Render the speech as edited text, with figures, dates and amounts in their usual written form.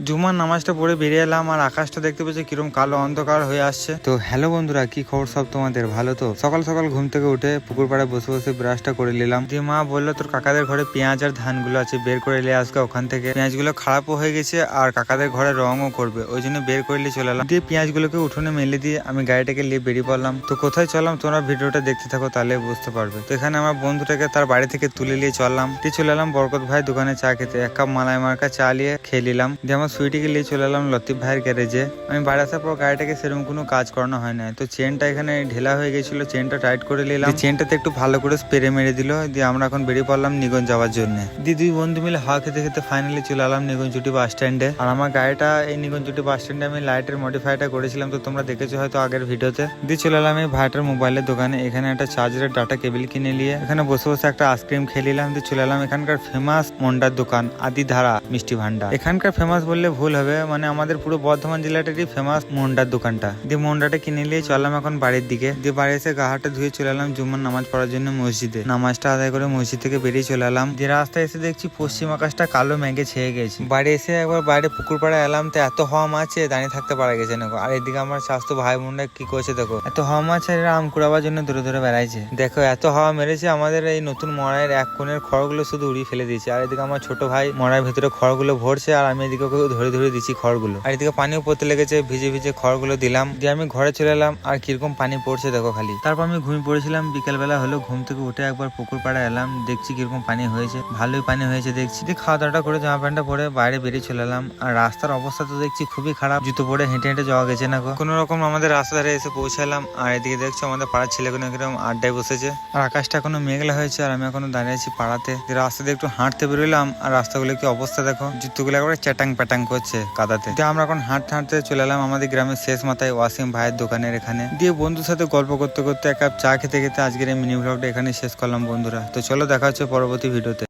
জুমার নামাজটা পড়ে বেরিয়ে এলাম আর আকাশটা দেখতে পাচ্ছি কিরকম কালো অন্ধকার হয়ে আসছে। তো হ্যালো বন্ধুরা, কি খবর সব তোমাদের? ভালো তো? সকাল সকাল ঘুম থেকে উঠে পুকুর পাড়ে বসে বসে ব্রাশটা করে নিলাম। দিয়ে মা বললো তোর কাকাদের ঘরে পেঁয়াজ আর ধানগুলো আছে, বের করে নিয়ে আসবে ওখান থেকে। পেঁয়াজগুলো খারাপও হয়ে গেছে আর কাকাদের ঘরে রঙও করবে, ওই জন্য বের করে নিয়ে চলে এলাম। দিয়ে পেঁয়াজগুলোকে উঠোনে মেলে দিয়ে আমি গাড়িটাকে নিয়ে বেরিয়ে পড়লাম। তো কোথায় চললাম তোমরা ভিডিওটা দেখতে থাকো, তাহলে বুঝতে পারবে। তো এখানে আমার বন্ধুটাকে তার বাড়ি থেকে তুলে নিয়ে চললাম। দিয়ে চলে এলাম বরকত ভাই দোকানে চা খেতে। এক কাপ মালাই মার্কা চা নিয়ে খেয়ে নিলাম। দিয়ে আমার সুইটিকে নিয়ে চলে এলাম লতিফ ভাইয়ের গ্যারেজে। আমি বাড়ি আসার পর গাড়িটাকে সেরকম কোনো কাজ করানো হয় না, তো চেনটা এখানে ঢেলা হয়ে গেছিল, চেনটা টাইট করে নিলাম। চেনটাতে একটু ভালো করে স্প্রে মেরে দিল। দিয়ে আমরা এখন বেরিয়ে পড়লাম নিগঞ্জ যাওয়ার জন্য। দিয়ে দুই বন্ধু মিলে হাওয়া খেতে খেতে ফাইনালি চলে এলাম নিগঞ্জুটি বাস স্ট্যান্ডে। আর আমার গাড়িটা এই নিগঞ্জুটি বাস স্ট্যান্ডে আমি লাইটের মডিফাইটা করেছিলাম, তো তোমরা দেখেছো হয়তো আগের ভিডিওতে। দিয়ে চলে এলাম এই ভাইটার মোবাইলের দোকানে। এখানে একটা চার্জারের ডাটা কেবল কিনে নিয়ে এখানে বসে বসে একটা আইসক্রিম খেয়ে নিলাম। দিয়ে চলে এলাম এখানকার ফেমাস মন্ডার দোকান আদিধারা মিষ্টি ভান্ডার। এখানকার ফেমাস বললে ভুল হবে, মানে আমাদের পুরো বর্ধমান জেলাটারই ফেমাস মন্ডার দোকানটা। দিয়ে মন্ডাটা কিনে নিয়ে চললাম এখন বাড়ির দিকে। দিয়ে বাড়ি এসে গা হাতটা ধুয়ে চলে এলাম জুম্মার নামাজ পড়ার জন্য মসজিদে। নামাজটা আদায় করে মসজিদ থেকে বেরিয়ে চলে এলাম। যে রাস্তায় এসে দেখছি পশ্চিম আকাশটা কালো মেঘে ছেয়ে গেছে। বাড়ি এসে একবার বাইরে পুকুর পাড়ে এলাম, তো এত হাওয়া মাছে দাঁড়িয়ে থাকতে পারা গেছে না। আর এদিকে আমার স্বাস্থ্য ভাই বোনরা কি করছে দেখো, এত হাওয়া মাছ আর এরা আম কুড়াবার জন্য দূরে দূরে বেড়াইছে। দেখো এত হাওয়া মেরেছে, আমাদের এই নতুন মড়াইয়ের এক কোণের খড়গুলো শুধু উড়িয়ে ফেলে দিয়েছে। আর এদিকে আমার ছোট ভাই মড়াইয়ের ভিতরে খড়গুলো ভরছে আর আমি এদিকে ওকে ধরে ধরে দিচ্ছি খড়গুলো। আর এদিকে পানিও পড়তে লেগেছে, ভিজে ভিজে খড়গুলো দিলাম। দিয়ে আমি ঘরে চলে এলাম আর কিরকম পানি পড়ছে দেখো খালি। তারপর আমি ঘুমিয়ে পড়েছিলাম। বিকেল বেলা হলো, ঘুম থেকে উঠে একবার পুকুর পাড়ে এলাম, দেখছি কিরকম পানি হয়েছে। ভালোই পানি হয়েছে দেখছি। দিয়ে খাওয়া দাওয়াটা করে জামা প্যান্টটা পরে বাইরে বেরিয়ে চলে এলাম। আর রাস্তার অবস্থা তো দেখছি খুবই খারাপ, জুতো পরে হেঁটে হেঁটে যাওয়া গেছে না। কোনো রকম আমাদের রাস্তা ধারে এসে পৌঁছালাম। আর এদিকে দেখছো আমাদের পাড়ার ছেলেগুলো কিরকম আড্ডায় বসেছে। আর আকাশটা এখনো মেঘলা হয়েছে আর আমি এখনো দাঁড়িয়ে আছি পাড়াতে। রাস্তা দিয়ে একটু হাঁটতে বেরোলাম আর রাস্তাগুলো কি অবস্থা দেখো, জুতোগুলো একবারে চ্যাটাং প্যাটাং করছে কাদাতে। দিয়ে আমরা এখন হাঁটতে হাঁটতে চলে এলাম আমাদের গ্রামের শেষ মাথায় ওয়াসিম ভাইয়ের দোকানের এখানে। দিয়ে বন্ধুর সাথে গল্প করতে করতে এক কাপ চা খেতে খেতে আজকের এই মিনি ব্লগটা এখানে শেষ করলাম বন্ধুরা। তো চলো দেখা হচ্ছে পরবর্তী ভিডিওতে।